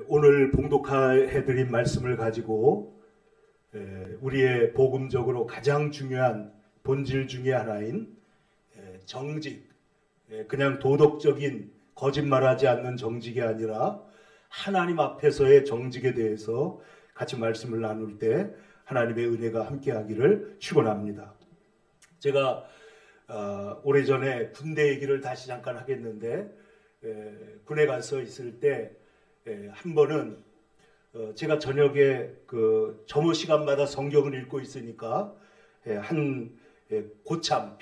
오늘 봉독해드린 말씀을 가지고 우리의 복음적으로 가장 중요한 본질 중에 하나인 정직, 그냥 도덕적인 거짓말하지 않는 정직이 아니라 하나님 앞에서의 정직에 대해서 같이 말씀을 나눌 때 하나님의 은혜가 함께하기를 축원합니다. 제가 오래전에 군대 얘기를 다시 잠깐 하겠는데, 군에 가서 있을 때 한 번은 제가 저녁에 그 점호 시간마다 성경을 읽고 있으니까 한 고참,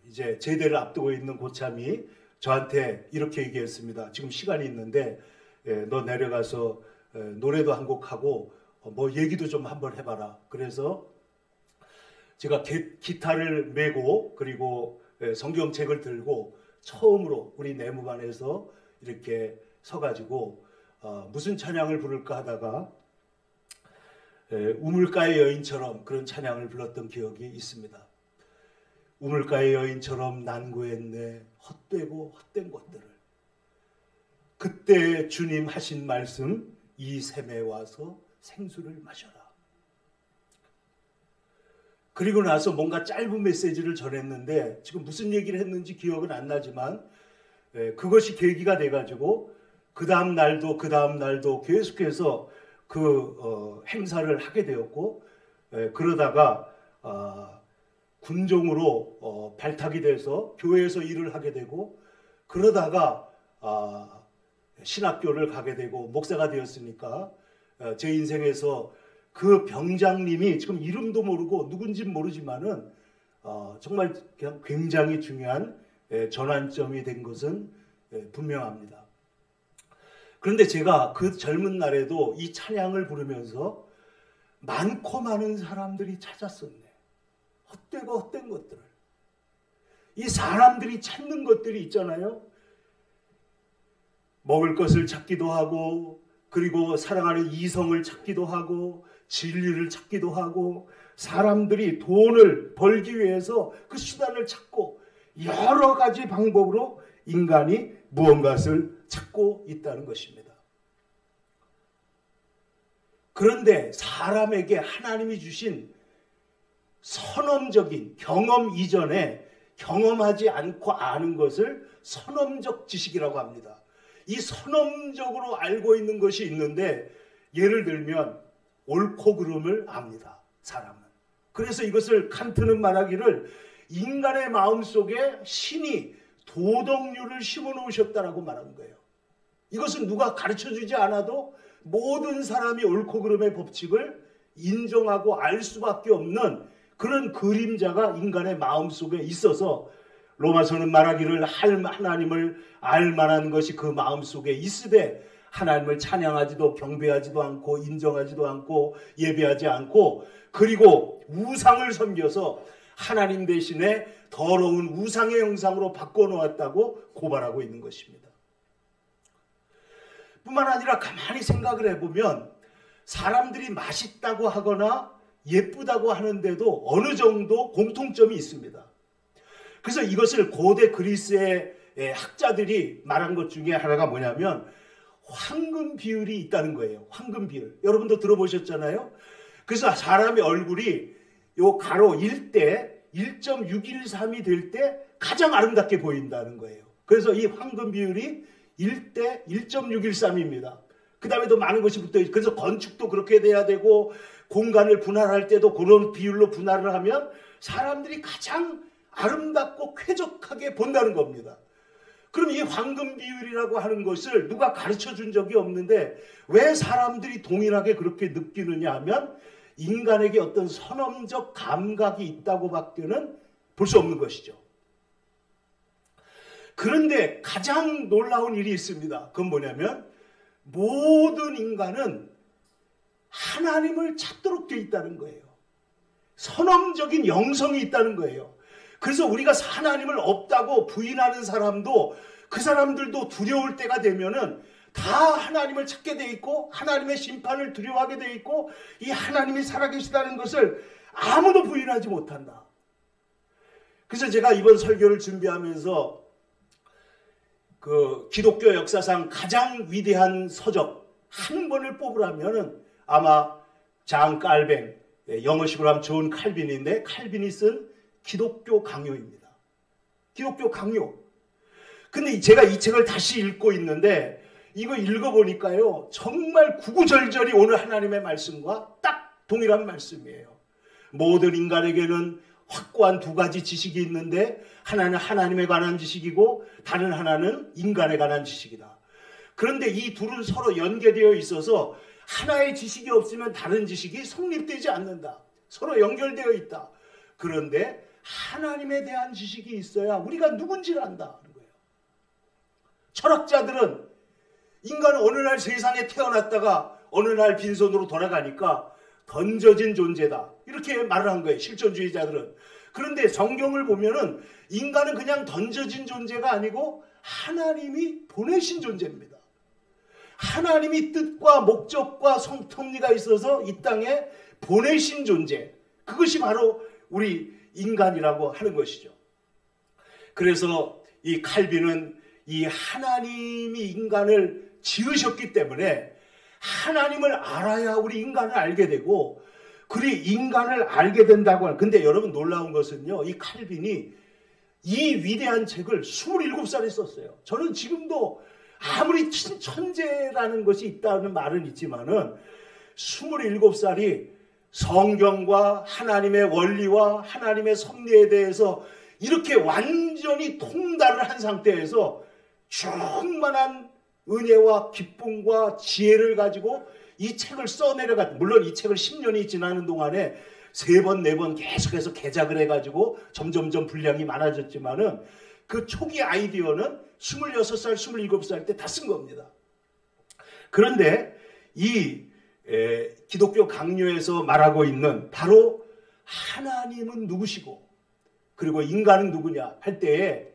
이제 제대를 앞두고 있는 고참이 저한테 이렇게 얘기했습니다. 지금 시간이 있는데 너 내려가서 노래도 한 곡 하고 뭐 얘기도 좀 한번 해봐라. 그래서 제가 기타를 메고 그리고 성경책을 들고 처음으로 우리 내무반에서 이렇게 서가지고 무슨 찬양을 부를까 하다가 우물가의 여인처럼 그런 찬양을 불렀던 기억이 있습니다. 우물가의 여인처럼 난구했네 헛되고 헛된 것들을. 그때 주님 하신 말씀, 이 샘에 와서 생수를 마셔라. 그리고 나서 뭔가 짧은 메시지를 전했는데 지금 무슨 얘기를 했는지 기억은 안 나지만 그것이 계기가 돼가지고 그 다음 날도 계속해서 그 행사를 하게 되었고, 그러다가 군종으로 발탁이 돼서 교회에서 일을 하게 되고, 그러다가 신학교를 가게 되고 목사가 되었으니까 제 인생에서 그 병장님이 지금 이름도 모르고 누군진 모르지만은 정말 그냥 굉장히 중요한 전환점이 된 것은 분명합니다. 그런데 제가 그 젊은 날에도 이 찬양을 부르면서 많고 많은 사람들이 찾았었네. 헛되고 헛된 것들을. 이 사람들이 찾는 것들이 있잖아요. 먹을 것을 찾기도 하고, 그리고 사랑하는 이성을 찾기도 하고, 진리를 찾기도 하고, 사람들이 돈을 벌기 위해서 그 수단을 찾고 여러 가지 방법으로 인간이 무언가를 찾고 있다는 것입니다. 그런데 사람에게 하나님이 주신 선험적인 경험 이전에 경험하지 않고 아는 것을 선험적 지식이라고 합니다. 이 선험적으로 알고 있는 것이 있는데, 예를 들면 옳고 그름을 압니다. 사람은. 그래서 이것을 칸트는 말하기를 인간의 마음속에 신이 도덕률을 심어놓으셨다라고 말한 거예요. 이것은 누가 가르쳐주지 않아도 모든 사람이 옳고 그름의 법칙을 인정하고 알 수밖에 없는 그런 그림자가 인간의 마음속에 있어서, 로마서는 말하기를 하나님을 알 만한 것이 그 마음속에 있으되 하나님을 찬양하지도 경배하지도 않고 인정하지도 않고 예배하지 않고, 그리고 우상을 섬겨서 하나님 대신에 더러운 우상의 형상으로 바꿔놓았다고 고발하고 있는 것입니다. 뿐만 아니라 가만히 생각을 해보면 사람들이 맛있다고 하거나 예쁘다고 하는데도 어느 정도 공통점이 있습니다. 그래서 이것을 고대 그리스의 학자들이 말한 것 중에 하나가 뭐냐면 황금 비율이 있다는 거예요. 황금 비율. 여러분도 들어보셨잖아요. 그래서 사람의 얼굴이 요 가로 1대 1.613이 될 때 가장 아름답게 보인다는 거예요. 그래서 이 황금 비율이 1대 1.613입니다. 그 다음에도 많은 것이 붙어 있어요. 그래서 건축도 그렇게 돼야 되고, 공간을 분할할 때도 그런 비율로 분할을 하면 사람들이 가장 아름답고 쾌적하게 본다는 겁니다. 그럼 이 황금 비율이라고 하는 것을 누가 가르쳐 준 적이 없는데 왜 사람들이 동일하게 그렇게 느끼느냐 하면 인간에게 어떤 선험적 감각이 있다고 밖에는 볼 수 없는 것이죠. 그런데 가장 놀라운 일이 있습니다. 그건 뭐냐면 모든 인간은 하나님을 찾도록 되어 있다는 거예요. 선험적인 영성이 있다는 거예요. 그래서 우리가 하나님을 없다고 부인하는 사람도, 그 사람들도 두려울 때가 되면은 다 하나님을 찾게 돼 있고 하나님의 심판을 두려워하게 돼 있고 이 하나님이 살아계시다는 것을 아무도 부인하지 못한다. 그래서 제가 이번 설교를 준비하면서 그 기독교 역사상 가장 위대한 서적 한 권을 뽑으라면은 아마 장 깔뱅, 영어식으로 하면 존 칼빈인데 칼빈이 쓴 기독교 강요입니다. 기독교 강요. 근데 제가 이 책을 다시 읽고 있는데 이거 읽어보니까요 정말 구구절절이 오늘 하나님의 말씀과 딱 동일한 말씀이에요. 모든 인간에게는 확고한 두 가지 지식이 있는데 하나는 하나님에 관한 지식이고 다른 하나는 인간에 관한 지식이다. 그런데 이 둘은 서로 연계되어 있어서 하나의 지식이 없으면 다른 지식이 성립되지 않는다. 서로 연결되어 있다. 그런데 하나님에 대한 지식이 있어야 우리가 누군지를 안다. 철학자들은 인간은 어느 날 세상에 태어났다가 어느 날 빈손으로 돌아가니까 던져진 존재다. 이렇게 말을 한 거예요. 실존주의자들은. 그런데 성경을 보면은 인간은 그냥 던져진 존재가 아니고 하나님이 보내신 존재입니다. 하나님이 뜻과 목적과 섭리가 있어서 이 땅에 보내신 존재. 그것이 바로 우리 인간이라고 하는 것이죠. 그래서 이 칼빈은 이 하나님이 인간을 지으셨기 때문에 하나님을 알아야 우리 인간을 알게 되고 그리 인간을 알게 된다고 하는. 근데 여러분 놀라운 것은요. 이 칼빈이 이 위대한 책을 27살에 썼어요. 저는 지금도 아무리 천재라는 것이 있다는 말은 있지만은 27살이 성경과 하나님의 원리와 하나님의 섭리에 대해서 이렇게 완전히 통달을 한 상태에서 충만한 은혜와 기쁨과 지혜를 가지고 이 책을 써내려갔다. 물론 이 책을 10년이 지나는 동안에 3번, 4번 계속해서 개작을 해가지고 점점점 분량이 많아졌지만은 그 초기 아이디어는 26살, 27살 때 다 쓴 겁니다. 그런데 이 기독교 강요에서 말하고 있는 바로 하나님은 누구시고 그리고 인간은 누구냐 할 때에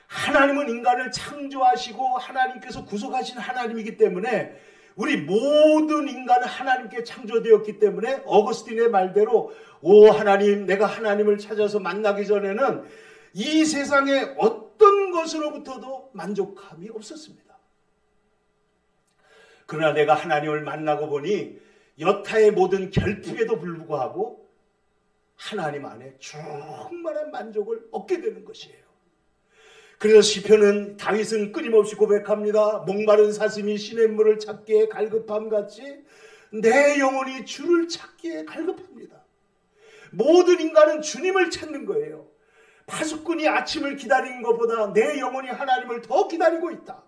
하나님은 인간을 창조하시고 하나님께서 구속하신 하나님이기 때문에 우리 모든 인간은 하나님께 창조되었기 때문에 어거스틴의 말대로 오 하나님 내가 하나님을 찾아서 만나기 전에는 이 세상의 어떤 것으로부터도 만족함이 없었습니다. 그러나 내가 하나님을 만나고 보니 여타의 모든 결핍에도 불구하고 하나님 안에 충만한 만족을 얻게 되는 것이에요. 그래서 시편은 다윗은 끊임없이 고백합니다. 목마른 사슴이 시냇물을 찾기에 갈급함같이 내 영혼이 주를 찾기에 갈급합니다. 모든 인간은 주님을 찾는 거예요. 파수꾼이 아침을 기다리는 것보다 내 영혼이 하나님을 더 기다리고 있다.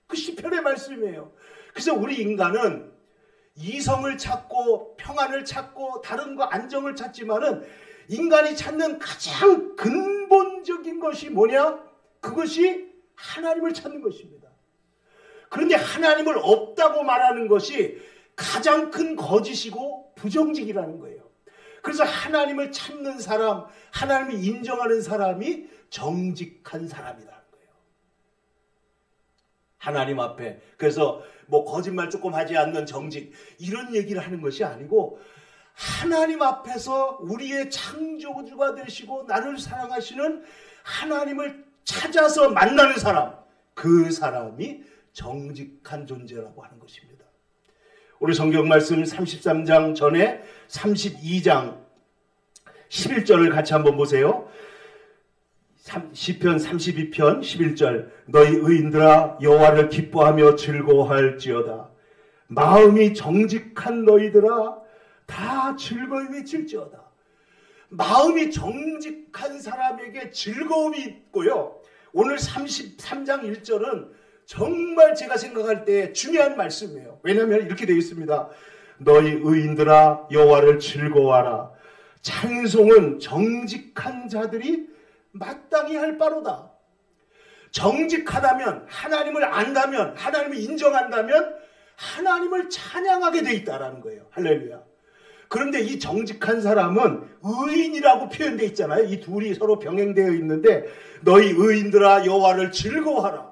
그 시편의 말씀이에요. 그래서 우리 인간은 이성을 찾고 평안을 찾고 다른 거 안정을 찾지만은 인간이 찾는 가장 근본적인 것이 뭐냐? 그것이 하나님을 찾는 것입니다. 그런데 하나님을 없다고 말하는 것이 가장 큰 거짓이고 부정직이라는 거예요. 그래서 하나님을 찾는 사람, 하나님을 인정하는 사람이 정직한 사람이라는 거예요. 하나님 앞에. 그래서 뭐 거짓말 조금 하지 않는 정직 이런 얘기를 하는 것이 아니고 하나님 앞에서 우리의 창조주가 되시고 나를 사랑하시는 하나님을 찾아서 만나는 사람, 그 사람이 정직한 존재라고 하는 것입니다. 우리 성경 말씀 33장 전에 32장 11절을 같이 한번 보세요. 시편 32편 11절 너희 의인들아 여호와를 기뻐하며 즐거워할지어다. 마음이 정직한 너희들아 다 즐거이 외칠지어다. 마음이 정직한 사람에게 즐거움이 있고요. 오늘 33장 1절은 정말 제가 생각할 때 중요한 말씀이에요. 왜냐하면 이렇게 되어 있습니다. 너희 의인들아 여호와를 즐거워하라. 찬송은 정직한 자들이 마땅히 할 바로다. 정직하다면 하나님을 안다면 하나님을 인정한다면 하나님을 찬양하게 돼 있다라는 거예요. 할렐루야. 그런데 이 정직한 사람은 의인이라고 표현되어 있잖아요. 이 둘이 서로 병행되어 있는데 너희 의인들아 여호와를 즐거워하라.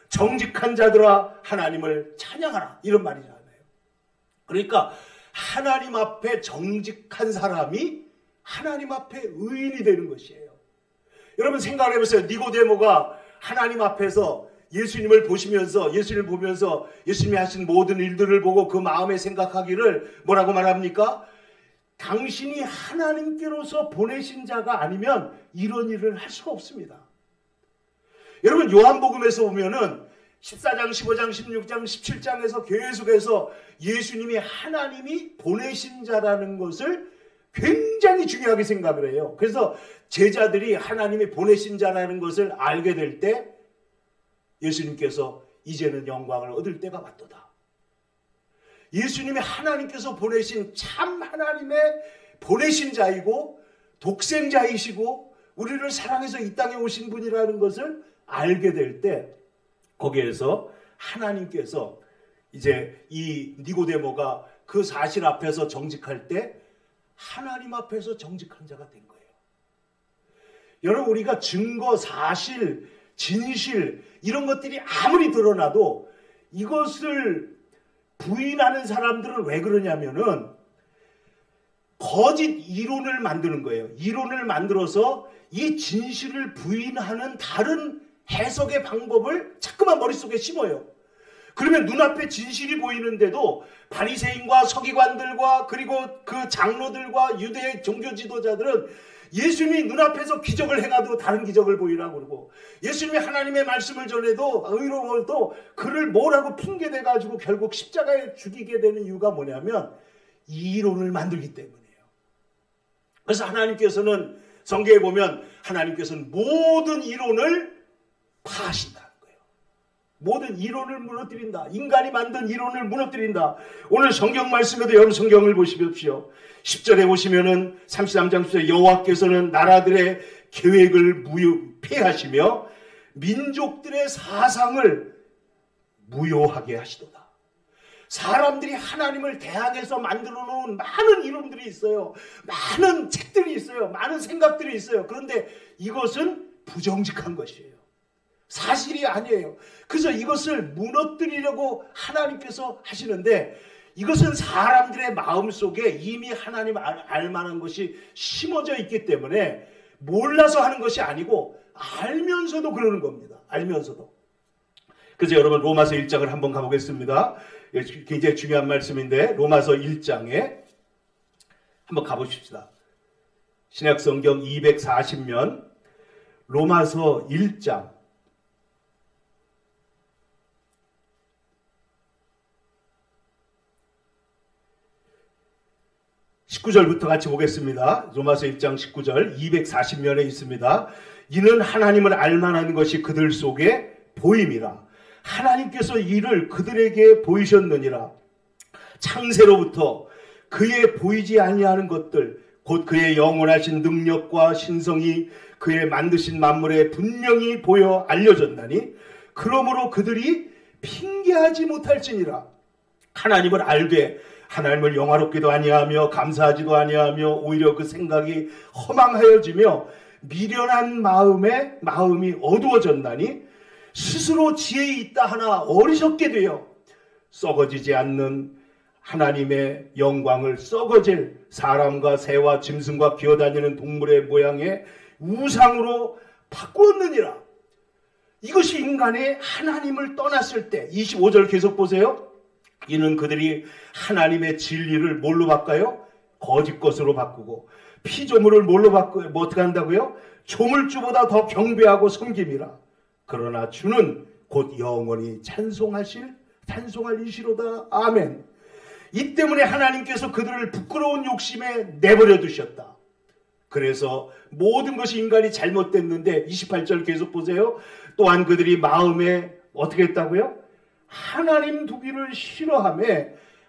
정직한 자들아 하나님을 찬양하라. 이런 말이잖아요. 그러니까 하나님 앞에 정직한 사람이 하나님 앞에 의인이 되는 것이에요. 여러분 생각해 보세요. 니고데모가 하나님 앞에서 예수님을 보시면서 예수님을 보면서 예수님이 하신 모든 일들을 보고 그 마음에 생각하기를 뭐라고 말합니까? 당신이 하나님께로서 보내신 자가 아니면 이런 일을 할 수가 없습니다. 여러분 요한복음에서 보면은 14장, 15장, 16장, 17장에서 계속해서 예수님이 하나님이 보내신 자라는 것을 굉장히 중요하게 생각을 해요. 그래서 제자들이 하나님이 보내신 자라는 것을 알게 될 때 예수님께서 이제는 영광을 얻을 때가 왔도다. 예수님이 하나님께서 보내신 참 하나님의 보내신 자이고 독생자이시고 우리를 사랑해서 이 땅에 오신 분이라는 것을 알게 될 때 거기에서 하나님께서 이제 이 니고데모가 그 사실 앞에서 정직할 때 하나님 앞에서 정직한 자가 된 거예요. 여러분 우리가 증거, 사실, 진실 이런 것들이 아무리 드러나도 이것을 부인하는 사람들은 왜 그러냐면은 거짓 이론을 만드는 거예요. 이론을 만들어서 이 진실을 부인하는 다른 해석의 방법을 자꾸만 머릿속에 심어요. 그러면 눈앞에 진실이 보이는데도 바리새인과 서기관들과 그리고 그 장로들과 유대 종교 지도자들은 예수님이 눈앞에서 기적을 행하도 다른 기적을 보이라고 그러고 예수님이 하나님의 말씀을 전해도 의로워도 그를 뭐라고 핑계대가지고 결국 십자가에 죽이게 되는 이유가 뭐냐면 이론을 만들기 때문이에요. 그래서 하나님께서는 성경에 보면 하나님께서는 모든 이론을 파하신다는 거예요. 모든 이론을 무너뜨린다. 인간이 만든 이론을 무너뜨린다. 오늘 성경 말씀에도 여러분 성경을 보십시오. 10절에 보시면은 33장 10절에 여호와께서는 나라들의 계획을 폐하시며 민족들의 사상을 무효하게 하시도다. 사람들이 하나님을 대항해서 만들어 놓은 많은 이론들이 있어요. 많은 책들이 있어요. 많은 생각들이 있어요. 그런데 이것은 부정직한 것이에요. 사실이 아니에요. 그래서 이것을 무너뜨리려고 하나님께서 하시는데 이것은 사람들의 마음속에 이미 하나님 알만한 것이 심어져 있기 때문에 몰라서 하는 것이 아니고 알면서도 그러는 겁니다. 알면서도. 그래서 여러분 로마서 1장을 한번 가보겠습니다. 굉장히 중요한 말씀인데 로마서 1장에 한번 가보십시다. 신약성경 240면 로마서 1장 19절부터 같이 보겠습니다. 로마서 1장 19절 240면에 있습니다. 이는 하나님을 알만한 것이 그들 속에 보임이라. 하나님께서 이를 그들에게 보이셨느니라. 창세로부터 그의 보이지 아니하는 것들 곧 그의 영원하신 능력과 신성이 그의 만드신 만물에 분명히 보여 알려졌나니 그러므로 그들이 핑계하지 못할지니라. 하나님을 알되 하나님을 영화롭게도 아니하며 감사하지도 아니하며 오히려 그 생각이 허망하여지며 미련한 마음이 어두워졌나니 스스로 지혜에 있다 하나 어리석게 되어 썩어지지 않는 하나님의 영광을 썩어질 사람과 새와 짐승과 기어다니는 동물의 모양의 우상으로 바꾸었느니라. 이것이 인간이 하나님을 떠났을 때 25절 계속 보세요. 이는 그들이 하나님의 진리를 뭘로 바꿔요? 거짓 것으로 바꾸고 피조물을 뭘로 바꾸요? 뭐 어떻게 한다고요? 조물주보다 더 경배하고 섬김이라. 그러나 주는 곧 영원히 찬송할 이시로다. 아멘. 이 때문에 하나님께서 그들을 부끄러운 욕심에 내버려 두셨다. 그래서 모든 것이 인간이 잘못됐는데 28절 계속 보세요. 또한 그들이 마음에 어떻게 했다고요? 하나님 두기를 싫어하며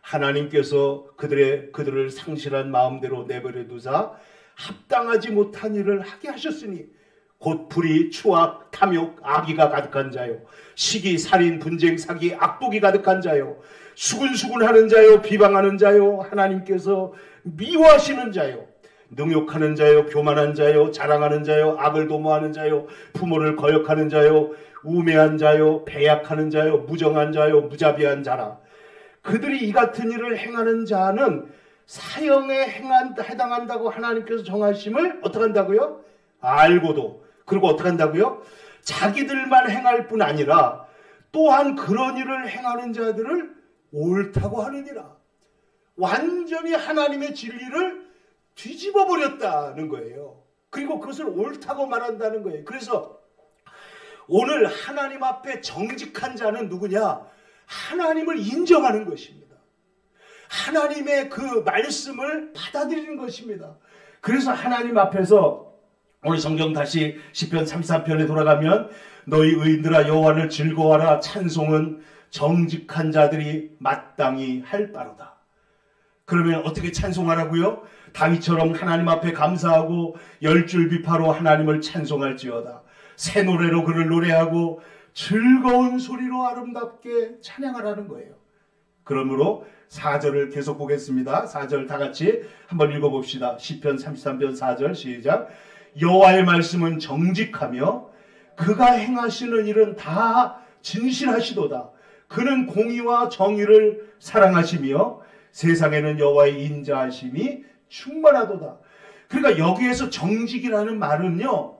하나님께서 그들을 상실한 마음대로 내버려 두사 합당하지 못한 일을 하게 하셨으니 곧 불의, 추악, 탐욕, 악의가 가득한 자요 시기, 살인, 분쟁, 사기, 악독이 가득한 자요 수군수군하는 자요 비방하는 자요 하나님께서 미워하시는 자요 능욕하는 자요 교만한 자요 자랑하는 자요 악을 도모하는 자요 부모를 거역하는 자요 우매한 자요 배약하는 자요 무정한 자요 무자비한 자라. 그들이 이 같은 일을 행하는 자는 사형에 해당한다고 하나님께서 정하심을 어떻게 한다고요? 알고도. 그리고 어떻게 한다고요? 자기들만 행할 뿐 아니라 또한 그런 일을 행하는 자들을 옳다고 하느니라. 완전히 하나님의 진리를 뒤집어 버렸다는 거예요. 그리고 그것을 옳다고 말한다는 거예요. 그래서 오늘 하나님 앞에 정직한 자는 누구냐? 하나님을 인정하는 것입니다. 하나님의 그 말씀을 받아들이는 것입니다. 그래서 하나님 앞에서 오늘 성경 다시 시편 33편에 돌아가면 너희 의인들아 여호와를 즐거워하라. 찬송은 정직한 자들이 마땅히 할 바로다. 그러면 어떻게 찬송하라고요? 다윗처럼 하나님 앞에 감사하고 열줄 비파로 하나님을 찬송할지어다. 새 노래로 그를 노래하고 즐거운 소리로 아름답게 찬양하라는 거예요. 그러므로 4절을 계속 보겠습니다. 4절 다 같이 한번 읽어봅시다. 시편 33편 4절 시작. 여호와의 말씀은 정직하며 그가 행하시는 일은 다 진실하시도다. 그는 공의와 정의를 사랑하시며 세상에는 여호와의 인자하심이 충만하도다. 그러니까 여기에서 정직이라는 말은요,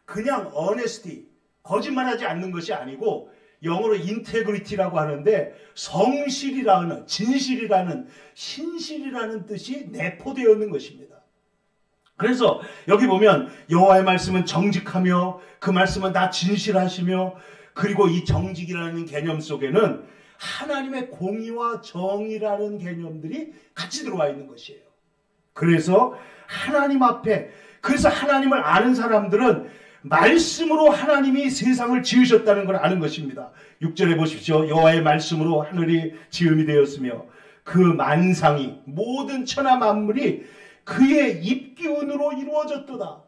그냥 honesty, 거짓말하지 않는 것이 아니고 영어로 integrity라고 하는데 성실이라는, 진실이라는, 신실이라는 뜻이 내포되어 있는 것입니다. 그래서 여기 보면 여호와의 말씀은 정직하며 그 말씀은 다 진실하시며, 그리고 이 정직이라는 개념 속에는 하나님의 공의와 정의라는 개념들이 같이 들어와 있는 것이에요. 그래서 하나님 앞에, 그래서 하나님을 아는 사람들은 말씀으로 하나님이 세상을 지으셨다는 걸 아는 것입니다. 6절에 보십시오. 여호와의 말씀으로 하늘이 지음이 되었으며 그 만상이, 모든 천하 만물이 그의 입기운으로 이루어졌도다.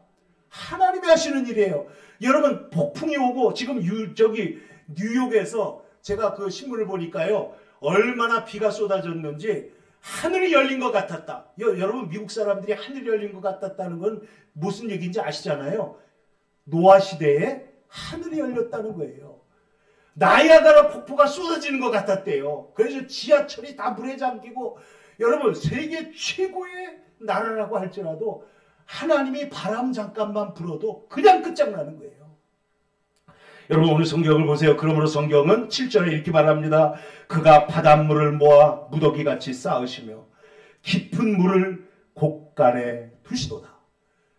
하나님이 하시는 일이에요. 여러분, 폭풍이 오고 지금 뉴욕에서 제가 그 신문을 보니까요, 얼마나 비가 쏟아졌는지 하늘이 열린 것 같았다. 여러분, 미국 사람들이 하늘이 열린 것 같았다는 건 무슨 얘기인지 아시잖아요. 노아 시대에 하늘이 열렸다는 거예요. 나이아가라 폭포가 쏟아지는 것 같았대요. 그래서 지하철이 다 물에 잠기고, 여러분, 세계 최고의 나라라고 할지라도 하나님이 바람 잠깐만 불어도 그냥 끝장나는 거예요. 여러분, 오늘 성경을 보세요. 그러므로 성경은 7절에 이렇게 말합니다. 그가 바닷물을 모아 무더기같이 쌓으시며 깊은 물을 곳간에 두시도다.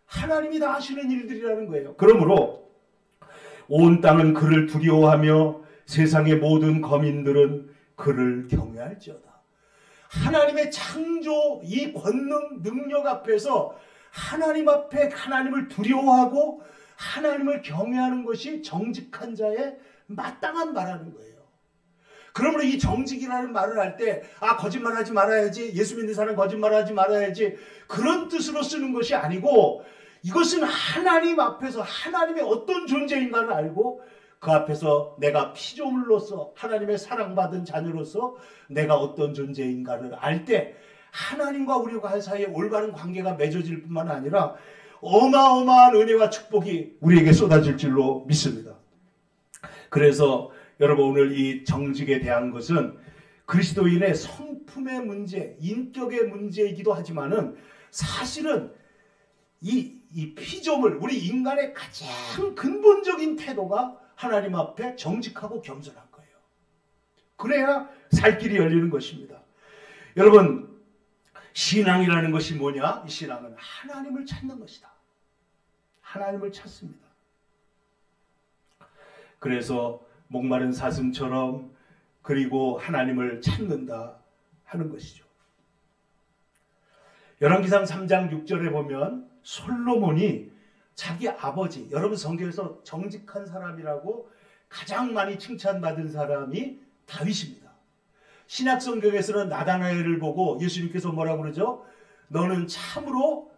하나님이 다 하시는 일들이라는 거예요. 그러므로 온 땅은 그를 두려워하며 세상의 모든 거민들은 그를 경외할지어다. 하나님의 창조, 이 권능, 능력 앞에서 하나님 앞에 하나님을 두려워하고 하나님을 경외하는 것이 정직한 자의 마땅한 말하는 거예요. 그러므로 이 정직이라는 말을 할 때, 거짓말하지 말아야지, 예수 믿는 사람 거짓말하지 말아야지, 그런 뜻으로 쓰는 것이 아니고, 이것은 하나님 앞에서 하나님의 어떤 존재인가를 알고 그 앞에서 내가 피조물로서 하나님의 사랑받은 자녀로서 내가 어떤 존재인가를 알 때 하나님과 우리가 사이에 올바른 관계가 맺어질 뿐만 아니라 어마어마한 은혜와 축복이 우리에게 쏟아질 줄로 믿습니다. 그래서 여러분, 오늘 이 정직에 대한 것은 그리스도인의 성품의 문제, 인격의 문제이기도 하지만은 사실은 이 피조물, 우리 인간의 가장 근본적인 태도가 하나님 앞에 정직하고 겸손한 거예요. 그래야 살 길이 열리는 것입니다. 여러분, 신앙이라는 것이 뭐냐? 이 신앙은 하나님을 찾는 것이다. 하나님을 찾습니다. 그래서 목마른 사슴처럼, 그리고 하나님을 찾는다 하는 것이죠. 열왕기상 3장 6절에 보면 솔로몬이 자기 아버지, 여러분 성경에서 정직한 사람이라고 가장 많이 칭찬받은 사람이 다윗입니다. 신약 성경에서는 나다나엘을 보고 예수님께서 뭐라고 그러죠? 너는 참으로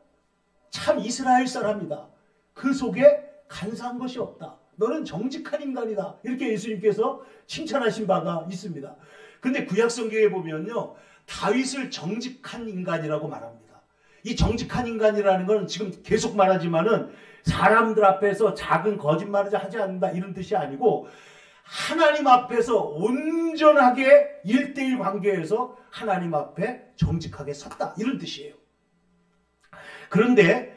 참 이스라엘 사람이다. 그 속에 간사한 것이 없다. 너는 정직한 인간이다. 이렇게 예수님께서 칭찬하신 바가 있습니다. 근데 구약 성경에 보면요, 다윗을 정직한 인간이라고 말합니다. 이 정직한 인간이라는 건 지금 계속 말하지만은 사람들 앞에서 작은 거짓말을 하지 않는다 이런 뜻이 아니고, 하나님 앞에서 온전하게 1:1 관계에서 하나님 앞에 정직하게 섰다 이런 뜻이에요. 그런데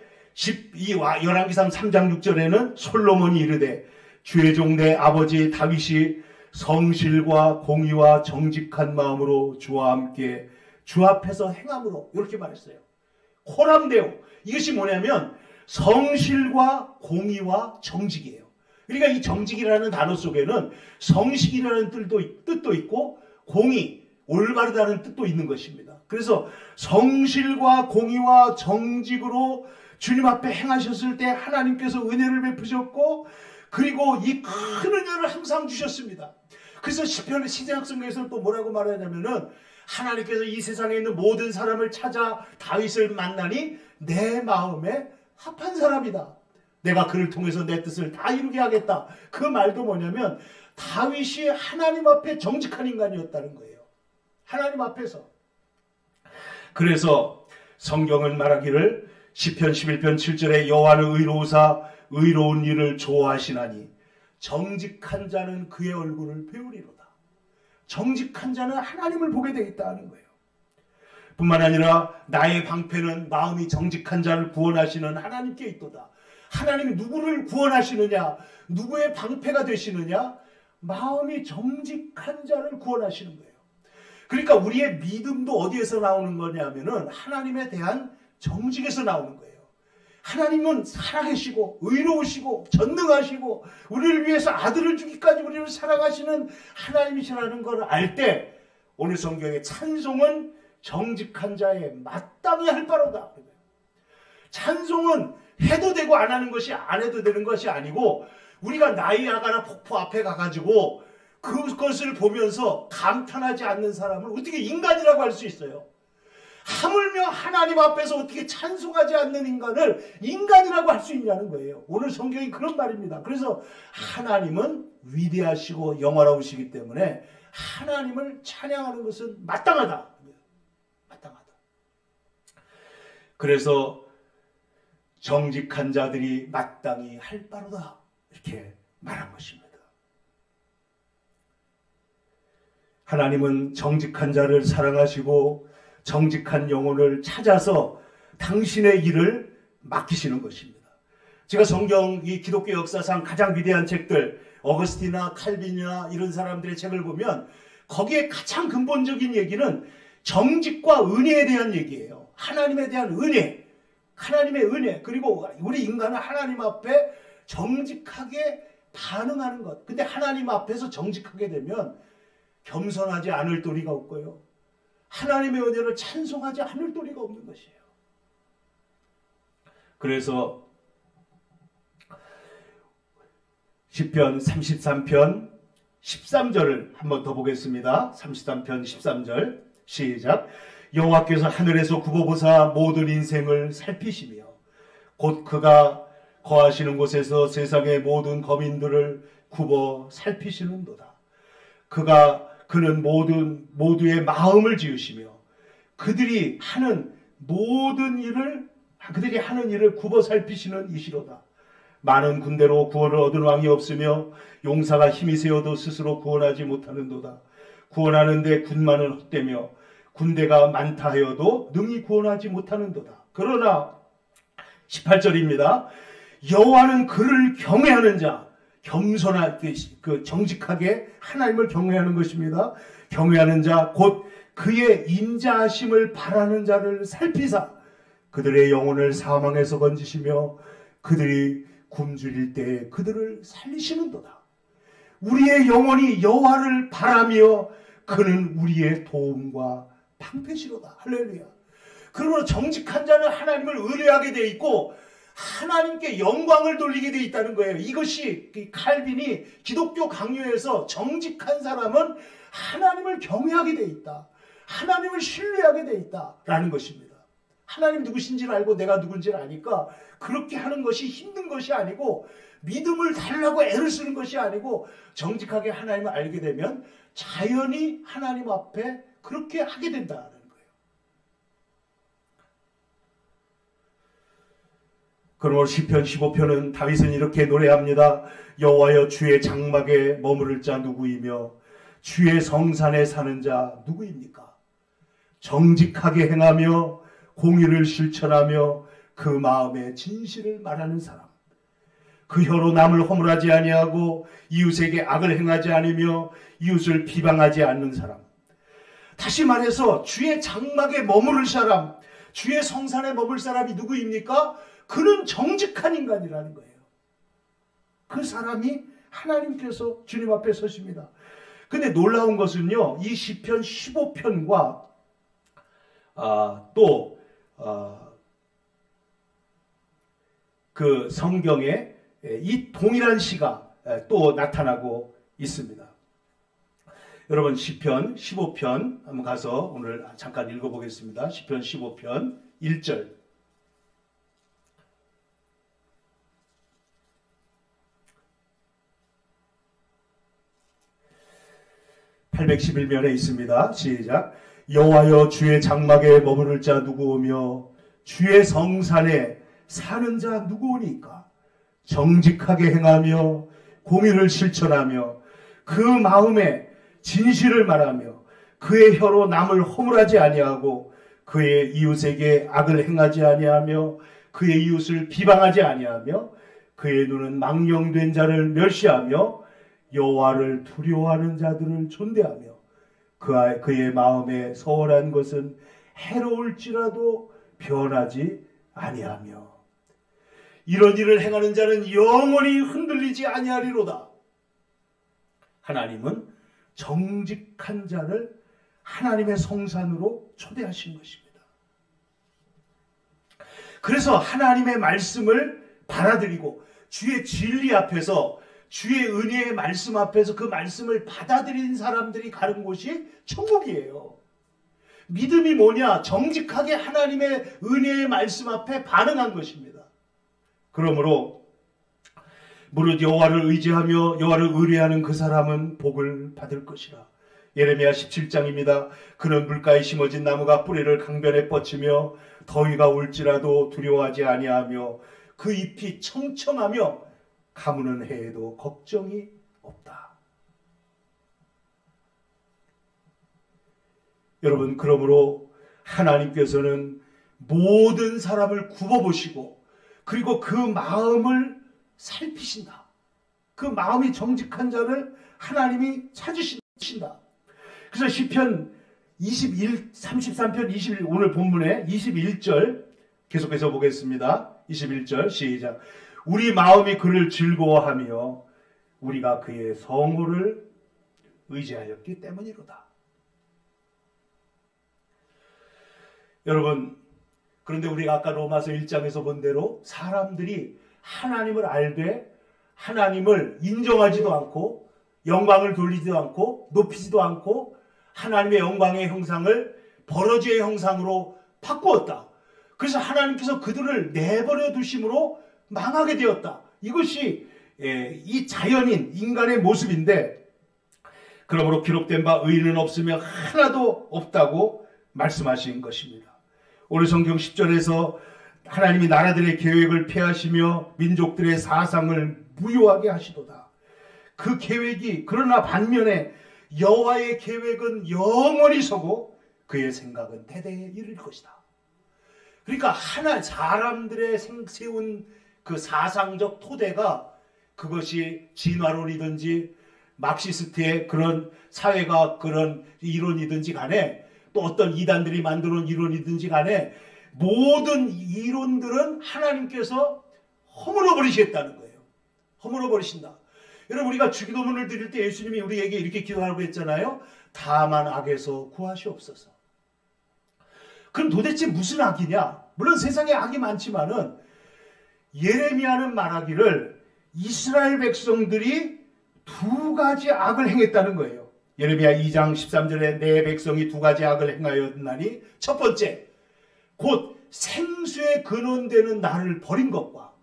이 열왕기상 3장 6절에는 솔로몬이 이르되 주의 종 내 아버지 다윗이 성실과 공의와 정직한 마음으로 주와 함께 주 앞에서 행함으로 이렇게 말했어요. 코람데오. 이것이 뭐냐면 성실과 공의와 정직이에요. 그러니까 이 정직이라는 단어 속에는 성실이라는 뜻도 있고 공의, 올바르다는 뜻도 있는 것입니다. 그래서 성실과 공의와 정직으로 주님 앞에 행하셨을 때 하나님께서 은혜를 베푸셨고 그리고 이 큰 은혜를 항상 주셨습니다. 그래서 시편 신약성경에서는 또 뭐라고 말하냐면은 하나님께서 이 세상에 있는 모든 사람을 찾아 다윗을 만나니 내 마음에 합한 사람이다. 내가 그를 통해서 내 뜻을 다 이루게 하겠다. 그 말도 뭐냐면 다윗이 하나님 앞에 정직한 인간이었다는 거예요. 하나님 앞에서. 그래서 성경은 말하기를 시편 11편 7절에 여호와는 의로우사 의로운 일을 좋아하시나니 정직한 자는 그의 얼굴을 배우리로다. 정직한 자는 하나님을 보게 되겠다는 거예요. 뿐만 아니라 나의 방패는 마음이 정직한 자를 구원하시는 하나님께 있도다. 하나님이 누구를 구원하시느냐? 누구의 방패가 되시느냐? 마음이 정직한 자를 구원하시는 거예요. 그러니까 우리의 믿음도 어디에서 나오는 거냐면은 하나님에 대한 정직에서 나오는 거예요. 하나님은 살아계시고 의로우시고 전능하시고 우리를 위해서 아들을 주기까지 우리를 사랑하시는 하나님이시라는 걸 알 때 오늘 성경의 찬송은 정직한 자의 마땅히 할 바로다. 찬송은 해도 되고 안 하는 것이 안 해도 되는 것이 아니고 우리가 나이아가라 폭포 앞에 가가지고 그것을 보면서 감탄하지 않는 사람을 어떻게 인간이라고 할 수 있어요? 하물며 하나님 앞에서 어떻게 찬송하지 않는 인간을 인간이라고 할 수 있냐는 거예요. 오늘 성경이 그런 말입니다. 그래서 하나님은 위대하시고 영원하시기 때문에 하나님을 찬양하는 것은 마땅하다. 마땅하다. 그래서 정직한 자들이 마땅히 할 바로다. 이렇게 말한 것입니다. 하나님은 정직한 자를 사랑하시고 정직한 영혼을 찾아서 당신의 일을 맡기시는 것입니다. 제가 성경 이 기독교 역사상 가장 위대한 책들 어거스틴이나 칼빈이나 이런 사람들의 책을 보면 거기에 가장 근본적인 얘기는 정직과 은혜에 대한 얘기예요. 하나님에 대한 은혜, 하나님의 은혜, 그리고 우리 인간은 하나님 앞에 정직하게 반응하는 것. 근데 하나님 앞에서 정직하게 되면 겸손하지 않을 도리가 없고요. 하나님의 은혜를 찬송하지 않을 도리가 없는 것이에요. 그래서 시편 33편 13절을 한번 더 보겠습니다. 33편 13절 시작. 여호와께서 하늘에서 굽어보사 모든 인생을 살피시며 곧 그가 거하시는 곳에서 세상의 모든 거민들을 굽어 살피시는도다. 그는 모두의 마음을 지으시며 그들이 하는 일을 굽어 살피시는 이시로다. 많은 군대로 구원을 얻은 왕이 없으며 용사가 힘이 세어도 스스로 구원하지 못하는도다. 구원하는데 군만은 헛되며 군대가 많다 하여도 능히 구원하지 못하는도다. 그러나 18절입니다. 여호와는 그를 경외하는 자, 겸손하게 정직하게 하나님을 경외하는 것입니다. 경외하는 자 곧 그의 인자하심을 바라는 자를 살피사 그들의 영혼을 사망에서 건지시며 그들이 굶주릴 때에 그들을 살리시는도다. 우리의 영혼이 여호와를 바라며 그는 우리의 도움과 방패시로다. 할렐루야. 그러므로 정직한 자는 하나님을 의뢰하게 돼 있고 하나님께 영광을 돌리게 돼 있다는 거예요. 이것이 칼빈이 기독교 강요에서 정직한 사람은 하나님을 경외하게 돼 있다. 하나님을 신뢰하게 돼 있다라는 것입니다. 하나님 누구신지를 알고 내가 누군지를 아니까 그렇게 하는 것이 힘든 것이 아니고 믿음을 달라고 애를 쓰는 것이 아니고 정직하게 하나님을 알게 되면 자연히 하나님 앞에 그렇게 하게 된다는 거예요. 그러므로 시편 15편은 다윗은 이렇게 노래합니다. 여호와여 주의 장막에 머무를 자 누구이며 주의 성산에 사는 자 누구입니까? 정직하게 행하며 공의를 실천하며 그 마음의 진실을 말하는 사람. 그 혀로 남을 허물하지 아니하고 이웃에게 악을 행하지 않으며 이웃을 비방하지 않는 사람. 다시 말해서 주의 장막에 머무를 사람, 주의 성산에 머물 사람이 누구입니까? 그는 정직한 인간이라는 거예요. 그 사람이 하나님께서 주님 앞에 서십니다. 근데 놀라운 것은요, 이 시편 15편과 그 성경에 이 동일한 시가 또 나타나고 있습니다. 여러분 시편 15편 한번 가서 오늘 잠깐 읽어보겠습니다. 시편 15편 1절. (811면에) 있습니다. 시작. 여호와여, 주의 장막에 머무를 자 누구오며 주의 성산에 사는 자 누구오니까? 정직하게 행하며 공의를 실천하며 그 마음에 진실을 말하며 그의 혀로 남을 허물하지 아니하고 그의 이웃에게 악을 행하지 아니하며 그의 이웃을 비방하지 아니하며 그의 눈은 망령된 자를 멸시하며 여호와를 두려워하는 자들을 존대하며 그의 마음에 서원한 것은 해로울지라도 변하지 아니하며 이런 일을 행하는 자는 영원히 흔들리지 아니하리로다. 하나님은 정직한 자를 하나님의 성산으로 초대하신 것입니다. 그래서 하나님의 말씀을 받아들이고 주의 진리 앞에서, 주의 은혜의 말씀 앞에서 그 말씀을 받아들인 사람들이 가는 곳이 천국이에요. 믿음이 뭐냐? 정직하게 하나님의 은혜의 말씀 앞에 반응한 것입니다. 그러므로 무릇 여호와를 의지하며 여호와를 의뢰하는 그 사람은 복을 받을 것이라. 예레미야 17장입니다. 그는 물가에 심어진 나무가 뿌리를 강변에 뻗치며 더위가 올지라도 두려워하지 아니하며 그 잎이 청청하며 가무는 해에도 걱정이 없다. 여러분, 그러므로 하나님께서는 모든 사람을 굽어보시고 그리고 그 마음을 살피신다. 그 마음이 정직한 자를 하나님이 찾으신다. 그래서 시편 33편 21, 오늘 본문에 21절 계속해서 보겠습니다. 21절 시작. 우리 마음이 그를 즐거워하며 우리가 그의 성호를 의지하였기 때문이로다. 여러분, 그런데 우리가 아까 로마서 1장에서 본 대로 사람들이 하나님을 알되 하나님을 인정하지도 않고 영광을 돌리지도 않고 높이지도 않고 하나님의 영광의 형상을 버러지의 형상으로 바꾸었다. 그래서 하나님께서 그들을 내버려 두심으로 망하게 되었다. 이것이 이 자연인 인간의 모습인데, 그러므로 기록된 바 의인은 없으며 하나도 없다고 말씀하신 것입니다. 오늘 성경 10절에서 하나님이 나라들의 계획을 폐하시며 민족들의 사상을 무효하게 하시도다. 그 계획이, 그러나 반면에 여호와의 계획은 영원히 서고 그의 생각은 대대에 이를 것이다. 그러니까 사람들의 세운 그 사상적 토대가, 그것이 진화론이든지 막시스트의 그런 사회과학 그런 이론이든지 간에, 또 어떤 이단들이 만들어 놓은 이론이든지 간에 모든 이론들은 하나님께서 허물어 버리시겠다는 거예요. 허물어 버리신다. 여러분, 우리가 주기도문을 드릴 때 예수님이 우리에게 이렇게 기도하라고 했잖아요. 다만 악에서 구하시옵소서. 그럼 도대체 무슨 악이냐? 물론 세상에 악이 많지만은 예레미야는 말하기를 이스라엘 백성들이 두 가지 악을 행했다는 거예요. 예레미야 2장 13절에 내 백성이 두 가지 악을 행하였나니, 첫 번째, 곧 생수의 근원되는 나를 버린 것과,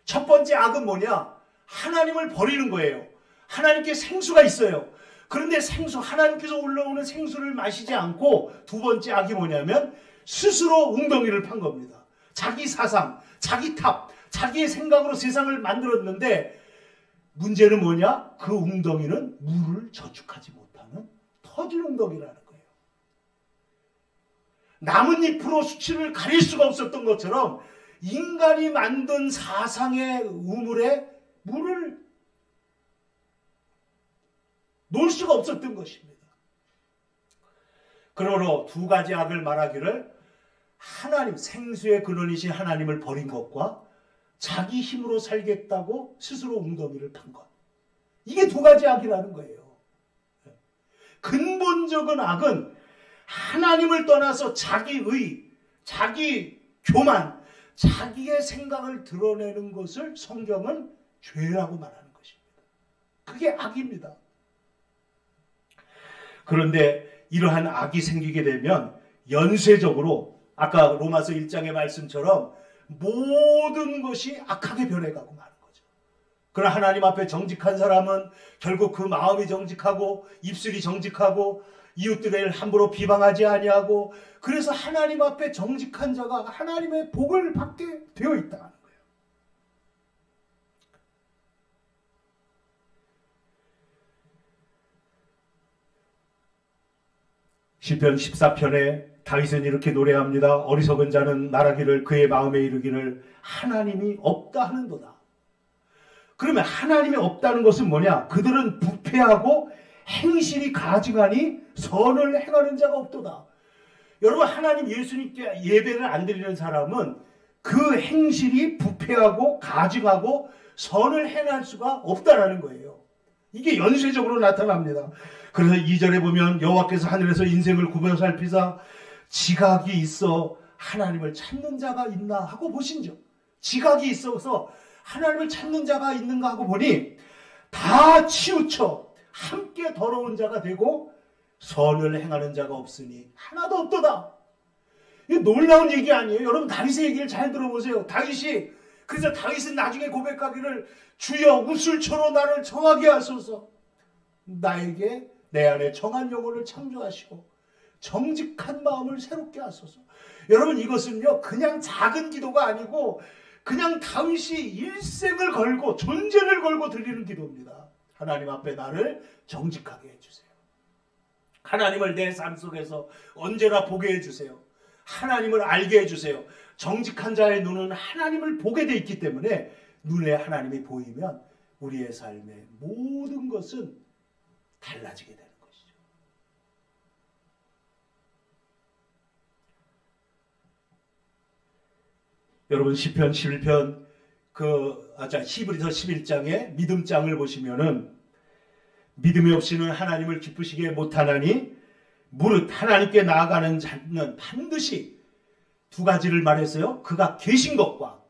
첫 번째 악은 뭐냐? 하나님을 버리는 거예요. 하나님께 생수가 있어요. 그런데 하나님께서 올라오는 생수를 마시지 않고, 두 번째 악이 뭐냐면 스스로 웅덩이를 판 겁니다. 자기 사상, 자기 탑, 자기의 생각으로 세상을 만들었는데, 문제는 뭐냐? 그 웅덩이는 물을 저축하지 못하는 터진 웅덩이라는 거예요. 나뭇잎으로 수치를 가릴 수가 없었던 것처럼 인간이 만든 사상의 우물에 물을 놓을 수가 없었던 것입니다. 그러므로 두 가지 악을 말하기를 하나님, 생수의 근원이신 하나님을 버린 것과 자기 힘으로 살겠다고 스스로 웅덩이를 판 것. 이게 두 가지 악이라는 거예요. 근본적인 악은 하나님을 떠나서 자기의, 자기 교만, 자기의 생각을 드러내는 것을 성경은 죄라고 말하는 것입니다. 그게 악입니다. 그런데 이러한 악이 생기게 되면 연쇄적으로 아까 로마서 1장의 말씀처럼 모든 것이 악하게 변해가고 마는 거죠. 그러나 하나님 앞에 정직한 사람은 결국 그 마음이 정직하고 입술이 정직하고 이웃들을 함부로 비방하지 아니하고 그래서 하나님 앞에 정직한 자가 하나님의 복을 받게 되어 있다는 거예요. 시편 14편에 다윗은 이렇게 노래합니다. 어리석은 자는 말하기를 그의 마음에 이르기를 하나님이 없다 하는도다. 그러면 하나님이 없다는 것은 뭐냐? 그들은 부패하고 행실이 가증하니 선을 행하는 자가 없도다. 여러분, 하나님 예수님께 예배를 안 드리는 사람은 그 행실이 부패하고 가증하고 선을 행할 수가 없다라는 거예요. 이게 연쇄적으로 나타납니다. 그래서 2절에 보면 여호와께서 하늘에서 인생을 굽어 살피사 지각이 있어 하나님을 찾는 자가 있나 하고 보신죠. 지각이 있어서 하나님을 찾는 자가 있는가 하고 보니 다 치우쳐 함께 더러운 자가 되고 선을 행하는 자가 없으니 하나도 없도다. 이게 놀라운 얘기 아니에요? 여러분, 다윗의 얘기를 잘 들어보세요. 그래서 다윗은 나중에 고백하기를 주여 우슬초로 나를 정하게 하소서. 나에게 내 안에 정한 영혼을 창조하시고 정직한 마음을 새롭게 하소서. 여러분, 이것은요 그냥 작은 기도가 아니고 그냥 다윗이 일생을 걸고 존재를 걸고 드리는 기도입니다. 하나님 앞에 나를 정직하게 해주세요. 하나님을 내 삶 속에서 언제나 보게 해주세요. 하나님을 알게 해주세요. 정직한 자의 눈은 하나님을 보게 돼 있기 때문에 눈에 하나님이 보이면 우리의 삶의 모든 것은 달라지게 되는 것이죠. 여러분, 시편 11편 히브리서 11장의 믿음장을 보시면은 믿음이 없이는 하나님을 기쁘시게 못하나니 무릇 하나님께 나아가는 자는 반드시 두 가지를 말했어요. 그가 계신 것과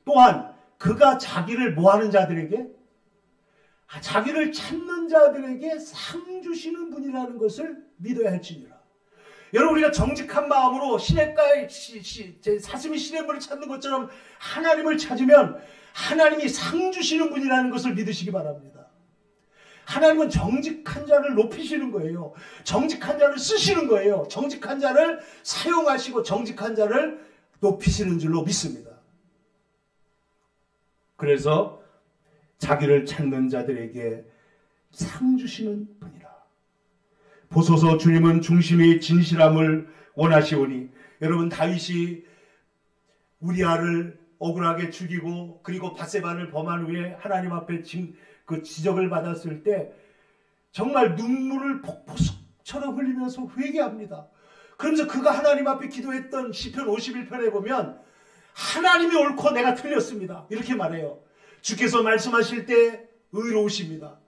또한 그가 자기를 뭐하는 자들에게 자기를 찾는 자들에게 상 주시는 분이라는 것을 믿어야 할지니라. 여러분, 우리가 정직한 마음으로 시냇가에 사슴이 시냇물을 찾는 것처럼 하나님을 찾으면 하나님이 상 주시는 분이라는 것을 믿으시기 바랍니다. 하나님은 정직한 자를 높이시는 거예요. 정직한 자를 쓰시는 거예요. 정직한 자를 사용하시고 정직한 자를 높이시는 줄로 믿습니다. 그래서 자기를 찾는 자들에게 상 주시는 분이라. 보소서 주님은 중심이 진실함을 원하시오니. 여러분, 다윗이 우리아를 억울하게 죽이고 그리고 밧세바를 범한 후에 하나님 앞에 그 지적을 받았을 때 정말 눈물을 폭포수처럼 흘리면서 회개합니다. 그러면서 그가 하나님 앞에 기도했던 시편 51편에 보면 하나님이 옳고 내가 틀렸습니다. 이렇게 말해요. 주께서 말씀하실 때 의로우십니다.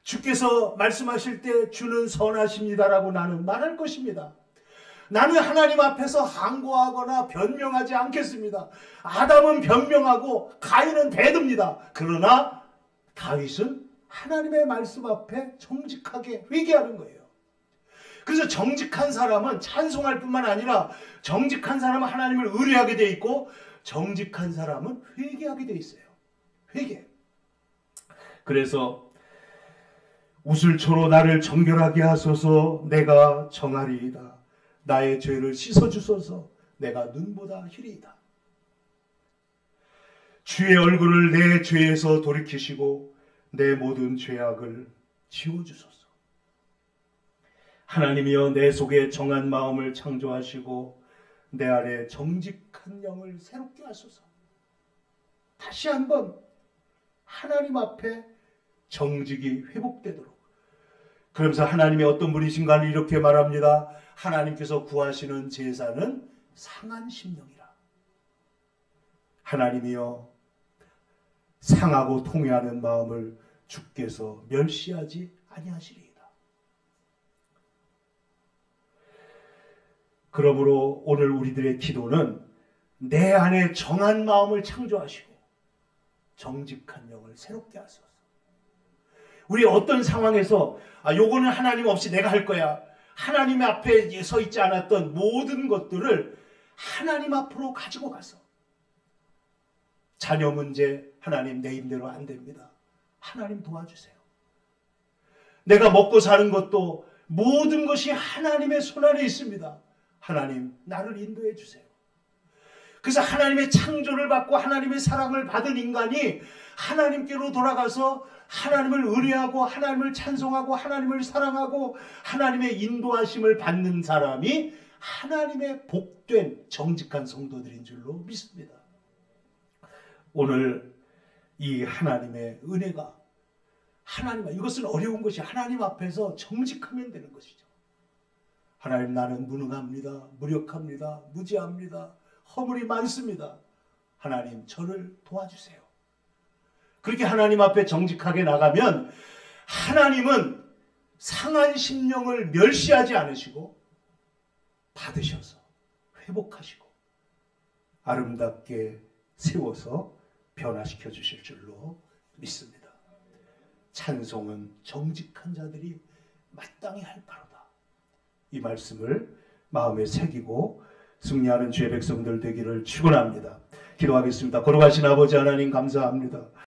주께서 말씀하실 때 주는 선하십니다라고 나는 말할 것입니다. 나는 하나님 앞에서 항고하거나 변명하지 않겠습니다. 아담은 변명하고 가인은 대듭니다. 그러나 다윗은 하나님의 말씀 앞에 정직하게 회개하는 거예요. 그래서 정직한 사람은 찬송할 뿐만 아니라 정직한 사람은 하나님을 의뢰하게 돼 있고 정직한 사람은 회개하게 돼 있어요. 회개. 그래서 우슬초로 나를 정결하게 하소서. 내가 정하리이다. 나의 죄를 씻어주소서. 내가 눈보다 희리이다. 주의 얼굴을 내 죄에서 돌이키시고 내 모든 죄악을 지워주소서. 하나님이여, 내 속에 정한 마음을 창조하시고 내 안에 정직한 영을 새롭게 하소서. 다시 한번 하나님 앞에 정직이 회복되도록. 그러면서 하나님이 어떤 분이신가를 이렇게 말합니다. 하나님께서 구하시는 제사는 상한 심령이라. 하나님이여, 상하고 통회하는 마음을 주께서 멸시하지 아니하시리이다. 그러므로 오늘 우리들의 기도는 내 안에 정한 마음을 창조하시고 정직한 영을 새롭게 하소서. 우리 어떤 상황에서 요거는 하나님 없이 내가 할 거야. 하나님 앞에 서 있지 않았던 모든 것들을 하나님 앞으로 가지고 가서 자녀 문제, 하나님 내 힘대로 안 됩니다. 하나님 도와주세요. 내가 먹고 사는 것도 모든 것이 하나님의 손 안에 있습니다. 하나님 나를 인도해 주세요. 그래서 하나님의 창조를 받고 하나님의 사랑을 받은 인간이 하나님께로 돌아가서 하나님을 의뢰하고 하나님을 찬송하고 하나님을 사랑하고 하나님의 인도하심을 받는 사람이 하나님의 복된 정직한 성도들인 줄로 믿습니다. 오늘 이 하나님의 은혜가 이것은 어려운 것이 하나님 앞에서 정직하면 되는 것이죠. 하나님, 나는 무능합니다. 무력합니다. 무지합니다. 허물이 많습니다. 하나님, 저를 도와주세요. 그렇게 하나님 앞에 정직하게 나가면 하나님은 상한 심령을 멸시하지 않으시고 받으셔서 회복하시고 아름답게 세워서 변화시켜 주실 줄로 믿습니다. 찬송은 정직한 자들이 마땅히 할 바로다. 이 말씀을 마음에 새기고 승리하는 주의 백성들 되기를 축원합니다. 기도하겠습니다. 거룩하신 아버지 하나님, 감사합니다.